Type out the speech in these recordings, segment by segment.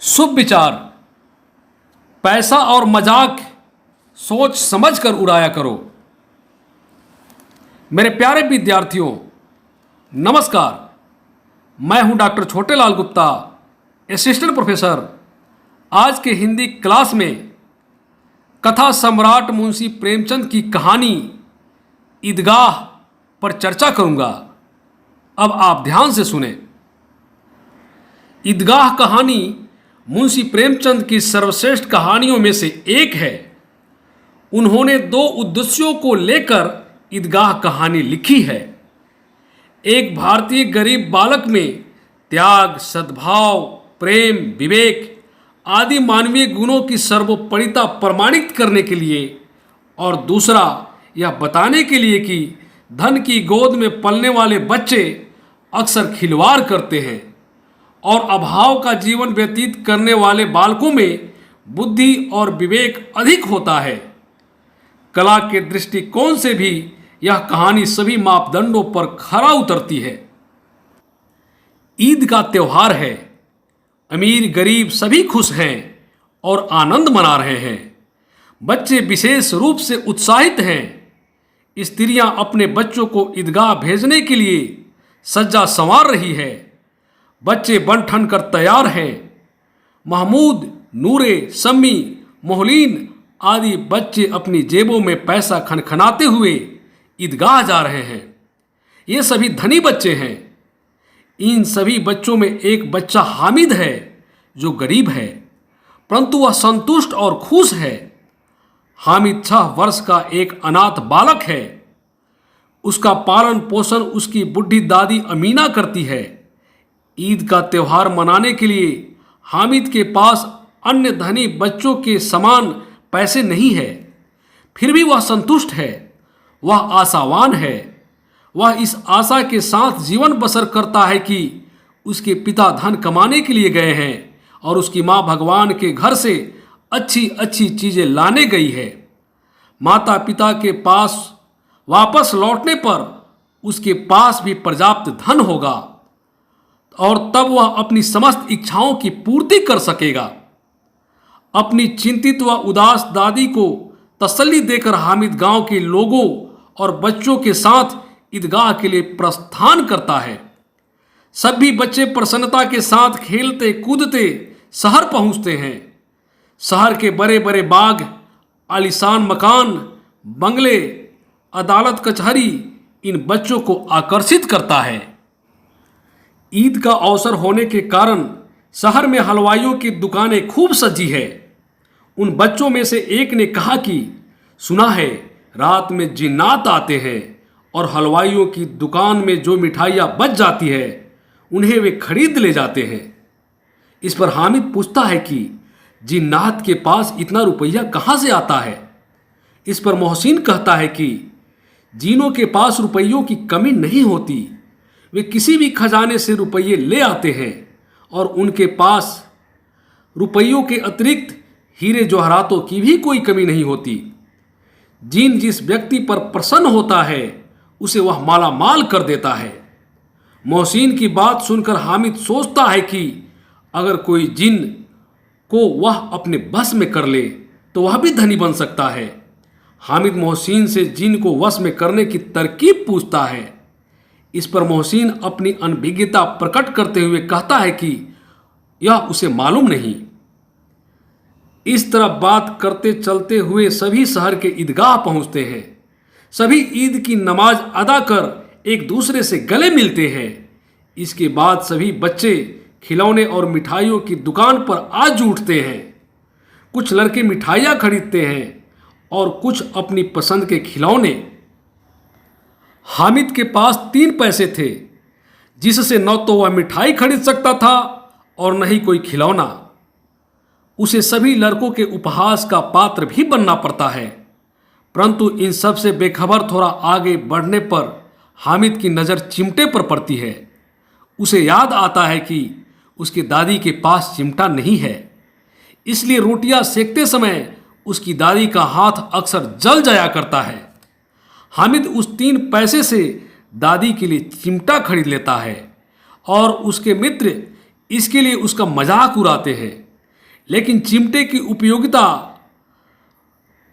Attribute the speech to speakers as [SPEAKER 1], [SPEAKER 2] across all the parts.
[SPEAKER 1] शुभ विचार। पैसा और मजाक सोच समझ कर उड़ाया करो। मेरे प्यारे विद्यार्थियों, नमस्कार। मैं हूं doctor Chhotelal Gupta, assistant professor. आज के हिंदी क्लास में कथा सम्राट मुंशी प्रेमचंद की कहानी ईदगाह पर चर्चा करूंगा। अब आप ध्यान से सुने। ईदगाह कहानी मुंशी प्रेमचंद की सर्वश्रेष्ठ कहानियों में से एक है। उन्होंने दो उद्देश्यों को लेकर ईदगाह कहानी लिखी है। एक भारतीय गरीब बालक में त्याग, सद्भाव, प्रेम, विवेक आदि मानवीय गुणों की सर्वोपरिता प्रमाणित करने के लिए, और दूसरा यह बताने के लिए कि धन की गोद में पलने वाले बच्चे अक्सर खिलवाड़ करते हैं और अभाव का जीवन व्यतीत करने वाले बालकों में बुद्धि और विवेक अधिक होता है। कला के दृष्टिकोण से भी यह कहानी सभी मापदंडों पर खरा उतरती है। ईद का त्योहार है। अमीर गरीब सभी खुश हैं और आनंद मना रहे हैं। बच्चे विशेष रूप से उत्साहित हैं। स्त्रियां अपने बच्चों को ईदगाह भेजने के लिए सज्जा संवार रही है। बच्चे बन ठन कर तैयार हैं। महमूद, नूरे, सम्मी, मोहलीन आदि बच्चे अपनी जेबों में पैसा खनखनाते हुए ईदगाह जा रहे हैं। ये सभी धनी बच्चे हैं। इन सभी बच्चों में एक बच्चा हामिद है जो गरीब है, परंतु वह संतुष्ट और खुश है। हामिद 6 वर्ष का एक अनाथ बालक है। उसका पालन पोषण उसकी बुढ़ी दादी अमीना करती है। ईद का त्यौहार मनाने के लिए हामिद के पास अन्य धनी बच्चों के समान पैसे नहीं है, फिर भी वह संतुष्ट है। वह आशावान है। वह इस आशा के साथ जीवन बसर करता है कि उसके पिता धन कमाने के लिए गए हैं और उसकी माँ भगवान के घर से अच्छी अच्छी चीज़ें लाने गई है। माता पिता के पास वापस लौटने पर उसके पास भी पर्याप्त धन होगा और तब वह अपनी समस्त इच्छाओं की पूर्ति कर सकेगा। अपनी चिंतित व उदास दादी को तसल्ली देकर हामिद गांव के लोगों और बच्चों के साथ ईदगाह के लिए प्रस्थान करता है। सभी बच्चे प्रसन्नता के साथ खेलते कूदते शहर पहुंचते हैं। शहर के बड़े बड़े बाग, आलीशान मकान, बंगले, अदालत कचहरी इन बच्चों को आकर्षित करता है। ईद का अवसर होने के कारण शहर में हलवाइयों की दुकानें खूब सजी है। उन बच्चों में से एक ने कहा कि सुना है रात में जिन्नात आते हैं और हलवाइयों की दुकान में जो मिठाइयाँ बच जाती है उन्हें वे खरीद ले जाते हैं। इस पर हामिद पूछता है कि जिन्नात के पास इतना रुपया कहाँ से आता है। इस पर मोहसिन कहता है कि जिनों के पास रुपयों की कमी नहीं होती वे किसी भी खजाने से रुपये ले आते हैं और उनके पास रुपयों के अतिरिक्त हीरे जवाहरातों की भी कोई कमी नहीं होती। जिन जिस व्यक्ति पर प्रसन्न होता है उसे वह माला माल कर देता है। मोहसिन की बात सुनकर हामिद सोचता है कि अगर कोई जिन को वह अपने बस में कर ले तो वह भी धनी बन सकता है। हामिद मोहसिन से जिन को वश में करने की तरकीब पूछता है। इस पर मोहसिन अपनी अनभिज्ञता प्रकट करते हुए कहता है कि यह उसे मालूम नहीं। इस तरह बात करते चलते हुए सभी शहर के ईदगाह पहुंचते हैं। सभी ईद की नमाज अदा कर एक दूसरे से गले मिलते हैं। इसके बाद सभी बच्चे खिलौने और मिठाइयों की दुकान पर आ जुटते हैं। कुछ लड़के मिठाइयाँ खरीदते हैं और कुछ अपनी पसंद के खिलौने। हामिद के पास 3 पैसे थे जिससे न तो वह मिठाई खरीद सकता था और न ही कोई खिलौना। उसे सभी लड़कों के उपहास का पात्र भी बनना पड़ता है। परंतु इन सब से बेखबर थोड़ा आगे बढ़ने पर हामिद की नज़र चिमटे पर पड़ती है। उसे याद आता है कि उसकी दादी के पास चिमटा नहीं है, इसलिए रोटियां सेकते समय उसकी दादी का हाथ अक्सर जल जाया करता है। हामिद उस 3 पैसे से दादी के लिए चिमटा खरीद लेता है और उसके मित्र इसके लिए उसका मजाक उड़ाते हैं। लेकिन चिमटे की उपयोगिता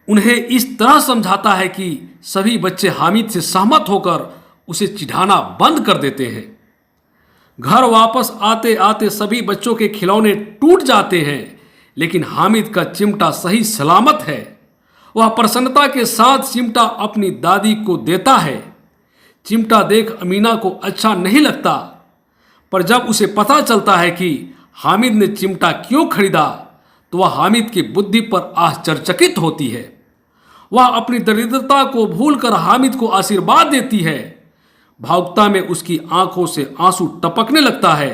[SPEAKER 1] उन्हें इस तरह समझाता है कि सभी बच्चे हामिद से सहमत होकर उसे चिढ़ाना बंद कर देते हैं। घर वापस आते आते सभी बच्चों के खिलौने टूट जाते हैं, लेकिन हामिद का चिमटा सही सलामत है। वह प्रसन्नता के साथ चिमटा अपनी दादी को देता है। चिमटा देख अमीना को अच्छा नहीं लगता, पर जब उसे पता चलता है कि हामिद ने चिमटा क्यों खरीदा, तो वह हामिद की बुद्धि पर आश्चर्यचकित होती है। वह अपनी दरिद्रता को भूलकर हामिद को आशीर्वाद देती है। भावुकता में उसकी आंखों से आंसू टपकने लगता है।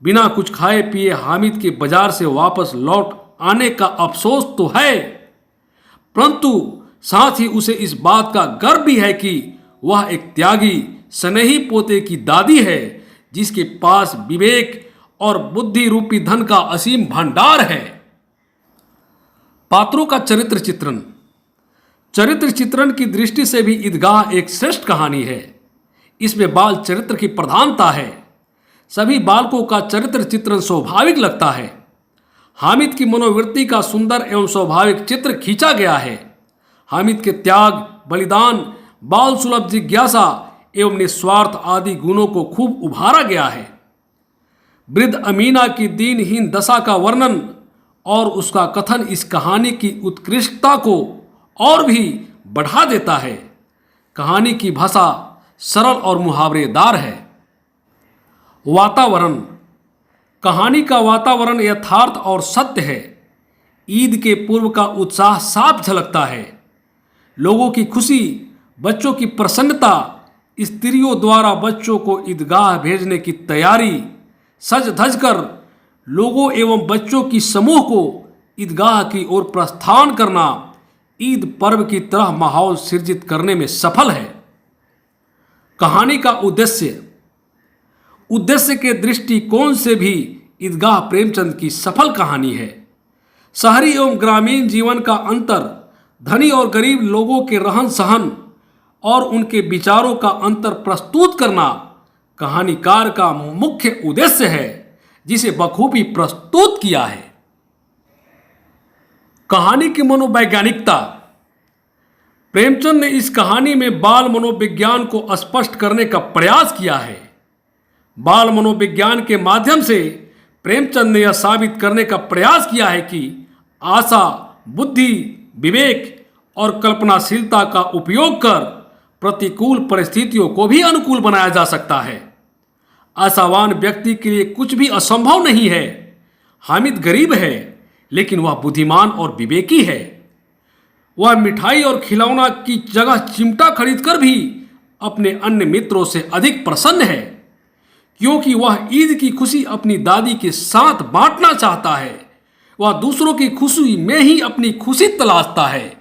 [SPEAKER 1] बिना कुछ खाए पिए हामिद के बाजार से वापस लौट आने का अफसोस तो है, परंतु साथ ही उसे इस बात का गर्व भी है कि वह एक त्यागी स्नेही पोते की दादी है, जिसके पास विवेक और बुद्धि रूपी धन का असीम भंडार है। पात्रों का चरित्र चित्रण। चरित्र चित्रण की दृष्टि से भी ईदगाह एक श्रेष्ठ कहानी है। इसमें बाल चरित्र की प्रधानता है। सभी बालकों का चरित्र चित्रण स्वाभाविक लगता है। हामिद की मनोवृत्ति का सुंदर एवं स्वाभाविक चित्र खींचा गया है। हामिद के त्याग, बलिदान, बाल सुलभ जिज्ञासा एवं निस्वार्थ आदि गुणों को खूब उभारा गया है। वृद्ध अमीना की दीनहीन दशा का वर्णन और उसका कथन इस कहानी की उत्कृष्टता को और भी बढ़ा देता है। कहानी की भाषा सरल और मुहावरेदार है। वातावरण। कहानी का वातावरण यथार्थ और सत्य है। ईद के पूर्व का उत्साह साफ झलकता है। लोगों की खुशी, बच्चों की प्रसन्नता, स्त्रियों द्वारा बच्चों को ईदगाह भेजने की तैयारी, सज धज कर लोगों एवं बच्चों की समूह को ईदगाह की ओर प्रस्थान करना ईद पर्व की तरह माहौल सृजित करने में सफल है। कहानी का उद्देश्य के दृष्टिकोण से भी ईदगाह प्रेमचंद की सफल कहानी है। शहरी एवं ग्रामीण जीवन का अंतर, धनी और गरीब लोगों के रहन सहन और उनके विचारों का अंतर प्रस्तुत करना कहानीकार का मुख्य उद्देश्य है, जिसे बखूबी प्रस्तुत किया है। कहानी की मनोवैज्ञानिकता। प्रेमचंद ने इस कहानी में बाल मनोविज्ञान को स्पष्ट करने का प्रयास किया है। बाल मनोविज्ञान के माध्यम से प्रेमचंद ने यह साबित करने का प्रयास किया है कि आशा, बुद्धि, विवेक और कल्पनाशीलता का उपयोग कर प्रतिकूल परिस्थितियों को भी अनुकूल बनाया जा सकता है। आशावान व्यक्ति के लिए कुछ भी असंभव नहीं है। हामिद गरीब है, लेकिन वह बुद्धिमान और विवेकी है। वह मिठाई और खिलौना की जगह चिमटा खरीदकर भी अपने अन्य मित्रों से अधिक प्रसन्न है, क्योंकि वह ईद की खुशी अपनी दादी के साथ बांटना चाहता है। वह दूसरों की खुशी में ही अपनी खुशी तलाशता है।